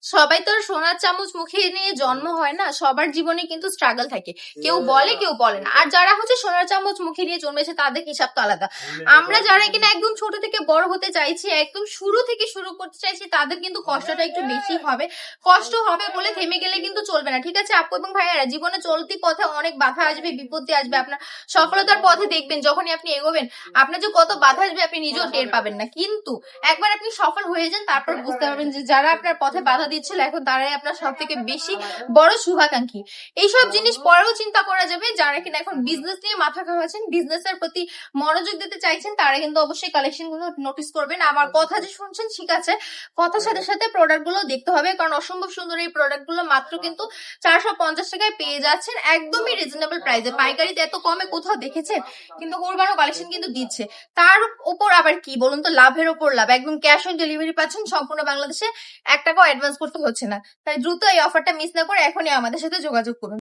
সবাই তো আর সোনার চামচ মুখে নিয়ে জন্ম হয় না, সবার জীবনে কিন্তু স্ট্রাগল থাকে, কেউ বলে কেউ বলে না। আর যারা হচ্ছে সোনার চামচ মুখে নিয়ে জন্মেছে তাদের হিসাব তো আলাদা। আমরা যারা কিনা একদম ছোট থেকে বড় হতে চাইছি, একদম শুরু থেকে শুরু করতে চাইছি, তাদের কিন্তু কষ্টটা একটু বেশি হবে। কষ্ট হবে বলে থেমে গেলে কিন্তু চলবে না, ঠিক আছে আপু এবং ভাইয়ারা? জীবনে চলতি পথে অনেক বাধা আসবে, বিপত্তি আসবে। আপনার সফলতার পথে দেখবেন যখনই আপনি এগোবেন, আপনার যে কত বাধা আসবে আপনি নিজেও টের পাবেন না। কিন্তু একবার আপনি সফল হয়ে যান, তারপর বুঝতে পারবেন যে যারা আপনার পথে বাধা দিচ্ছিল এখন তারাই আপনার সব থেকে বেশি বড় শুভাকাঙ্ক্ষী। এইসব জিনিস পরেও চিন্তা করা যাবে। যারা কিনা এখন বিজনেস নিয়ে মাথা ঘামাচ্ছেন, বিজনেসের প্রতি মনোযোগ দিতে চাইছেন, তারা কিন্তু অবশ্যই কালেকশন গুলো নোটিস করবেন। আমার কথা যে শুনছেন ঠিক আছে, কথার সাথে সাথে প্রোডাক্ট গুলো দেখতে হবে, কারণ অসম্ভব সুন্দর এই প্রোডাক্ট গুলো মাত্র কিন্তু 450 টাকায় পেয়ে যাচ্ছেন, একদমই রিজনেবল প্রাইসে। পাইকারিতে এত কমে কোথাও দেখেছেন? কিন্তু কোরবানো কালেকশন কিন্তু দিচ্ছে। তার উপর আবার কি বলুন তো, লাভের উপর লাভ, একদম ক্যাশ অন ডেলিভারি পাচ্ছেন সম্পূর্ণ বাংলাদেশে, 1 টাকাও অ্যাডভান্স করতে হচ্ছে না। তাই দ্রুত এই অফারটা মিস না করে এখনই আমাদের সাথে যোগাযোগ করুন।